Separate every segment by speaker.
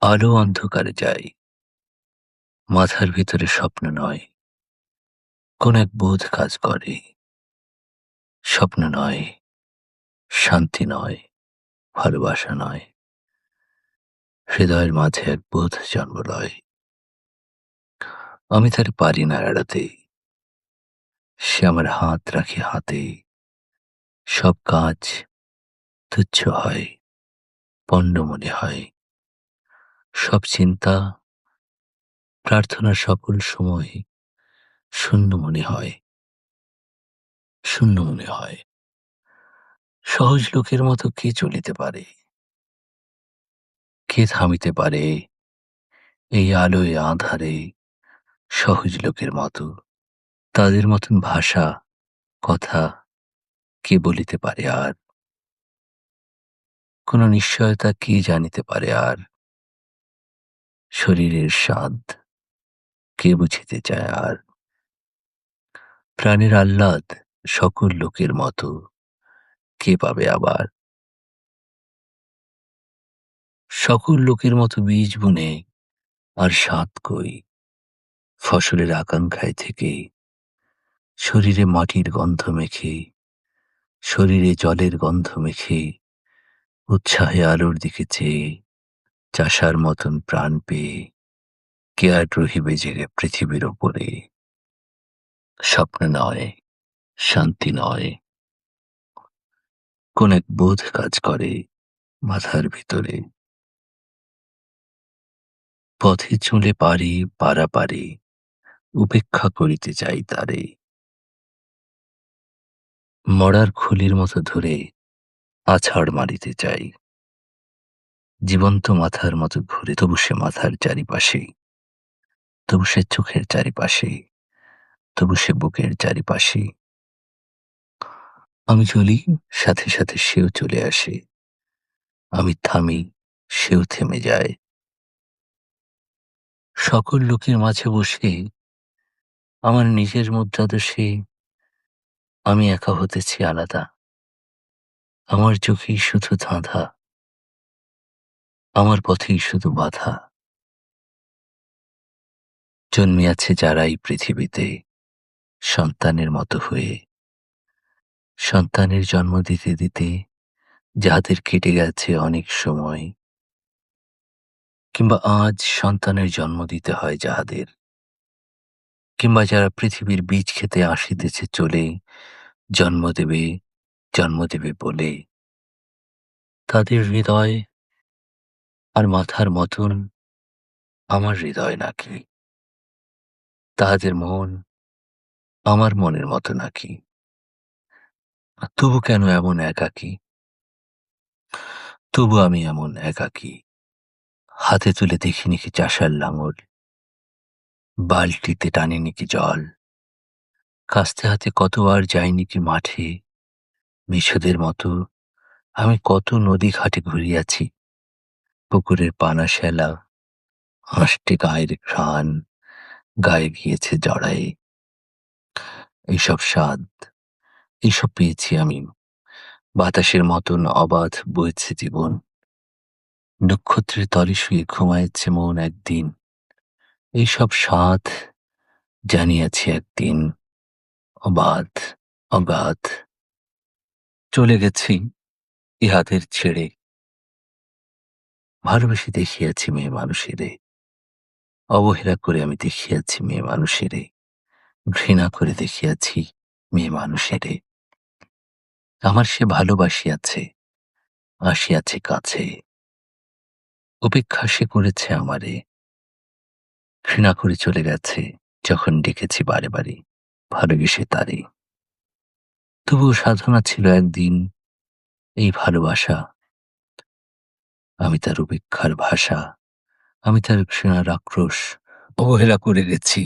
Speaker 1: আলো অন্ধকারে যায়, মাথার ভিতরে স্বপ্ন নয়, কোন এক বোধ কাজ করে। স্বপ্ন নয়, শান্তি নয়, ভালোবাসা নয়, হৃদয়ের মাঝে এক বোধ জন্ম লয়। আমি তার পারি না এড়াতে, সে আমার হাত রাখে হাতে। সব কাজ তুচ্ছ হয়, পণ্ড মনে হয়। সব চিন্তা, প্রার্থনার সকল সময় শূন্য মনে হয়, শূন্য মনে হয়। সহজ লোকের মতো কে চলিতে পারে, কে থামিতে পারে এই আলোয় আঁধারে। সহজ লোকের মতো, তাদের মতন ভাষা, কথা কে বলিতে পারে আর? কোন নিশ্চয়তা কে জানিতে পারে আর? শরীরের স্বাদ কে বুঝিতে চায় আর? প্রাণের আহ্লাদ সকল লোকের মতো কে পাবে আবার? সকল লোকের মতো বীজ বুনে আর স্বাদ কই? ফসলের আকাঙ্ক্ষায় থেকে শরীরে মাটির গন্ধ মেখে, শরীরে জলের গন্ধ মেখে, উৎসাহে আলোর দিকে চেয়ে চাষার মতন প্রাণ পেয়ে কে আর রহিবে জেগে পৃথিবীর ওপরে? স্বপ্ন নয়, শান্তি নয়, কোন এক বোধ কাজ করে মাথার ভিতরে। পথে চলে পারি পারাপারে, উপেক্ষা করিতে চাই তারে। মরার খুলির মতো ধরে আছাড় মারিতে চাই। জীবন্ত মাথার মতো ঘুরে তবু সে মাথার চারিপাশে, তবু সে চোখের চারিপাশে, তবু সে বুকের চারিপাশে। আমি চলি, সাথে সাথে সেও চলে আসে। আমি থামি, সেও থেমে যায়। সকল লোকের মাঝে বসে আমার নিজের মধ্যাদেশে আমি একা হতেছি আলাদা। আমার চোখেই শুধু ধাঁধা, আমার পথেই শুধু বাধা। জন্মিয়াছে যারা এই পৃথিবীতে সন্তানের মতো হয়ে, সন্তানের জন্ম দিতে দিতে যাদের কেটে গেছে অনেক সময়, কিংবা আজ সন্তানের জন্ম দিতে হয় যাহাদের, কিংবা যারা পৃথিবীর বীজ খেতে আসিতেছে চলে, জন্ম দেবে, জন্ম দেবে বলে, তাদের হৃদয় আর মাথার মতন আমার হৃদয় নাকি? তাহাদের মন আমার মনের মতো নাকি? তবু কেন এমন একাকী? তবু আমি এমন একাকী। হাতে তুলে দেখিনি কি চাষার লাঙল, বালতিতে টানিনি কি জল, কাস্তে হাতে কতবার যাইনি কি মাঠে। মিছুদের মতো আমি কত নদী ঘাটে ঘুরিয়াছি, পুকুরের পানা শ্যালা, হাঁসটে গায়ের ঘ্রাণ গায়ে গিয়েছে জড়ায়ে। এইসব স্বাদ, এইসব পেয়েছি আমি। বাতাসের মতন অবাধ বইছে জীবন। নক্ষত্রের তলে শুয়ে ঘুমায়েছে মন একদিন। এইসব স্বাদ জানিয়াছি একদিন, অবাধ, অগাধ। চলে গেছি ইহাদের ছেড়ে, ভালোবেসে দেখিয়াছি মেয়ে মানুষেরে। অবহেলা করে আমি দেখিয়াছি মেয়ে মানুষেরে, ঘৃণা করে দেখিয়াছি মেয়ে মানুষেরে। আমার সে ভালোবাসিয়াছে, আসিয়াছে কাছে, উপেক্ষা সে করেছে আমারে। ঘৃণা করে চলে গেছে যখন ডেকেছি বারে বারে, ভালোবেসে তারে। তবুও সাধনা ছিল একদিন এই ভালোবাসা। আমি তার উপেক্ষার ভাষা, আমি তার ঘৃণার আক্রোশ অবহেলা করে গেছি।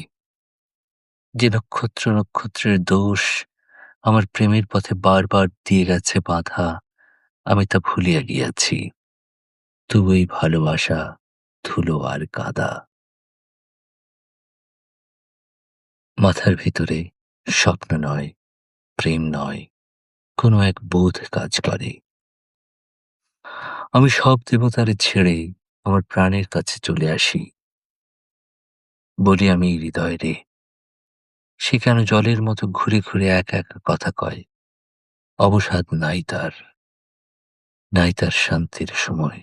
Speaker 1: যে নক্ষত্র নক্ষত্রের দোষ আমার প্রেমের পথে বারবার দিয়ে গেছে বাধা, আমি তা ভুলিয়া গিয়াছি। তবু এই ভালোবাসা ধুলো আর কাদা। মাথার ভিতরে স্বপ্ন নয়, প্রেম নয়, কোনো এক বোধ কাজ করে। আমি সব দেবতারে ছেড়ে আমার প্রাণের কাছে চলে আসি। বলি আমি হৃদয় রে, সে কেন জলের মতো ঘুরে ঘুরে একা একা কথা কয়? অবসাদ নাই তার, নাই তার শান্তির সময়।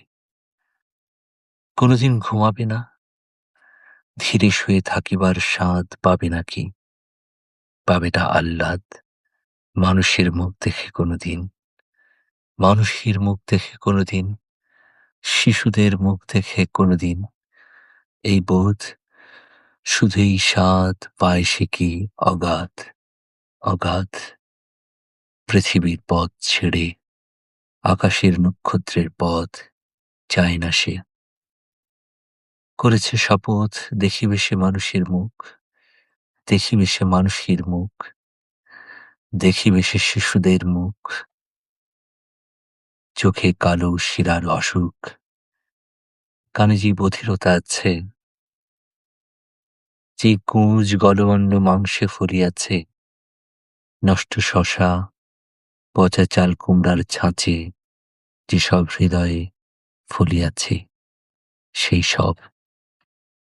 Speaker 1: কোনোদিন ঘুমাবে না, ধীরে শুয়ে থাকিবার স্বাদ পাবে নাকি? পাবে না আহ্লাদ মানুষের মুখ দেখে কোনোদিন? মানুষের মুখ দেখে কোনোদিন? শিশুদের মুখ দেখে কোনোদিন? এই বোধ শুধু এই স্বাদ পায় সে কি অগাধ, অগাধ পৃথিবীর পথ ছেড়ে আকাশের নক্ষত্রের পথ চায় না সে। করেছে শপথ দেখিবে সে মানুষের মুখ, দেখিবে সে মানুষের মুখ, দেখিবে সে শিশুদের মুখ, চোখে কালো শিরার অসুখ, কানে যে বধিরতা আছে, যে কুঁজ গলগণ্ড মাংসে ফলিয়াছে, নষ্ট শশা পচা চাল কুমড়ার ছাঁচে যেসব হৃদয়ে ফলিয়াছে, সেই সব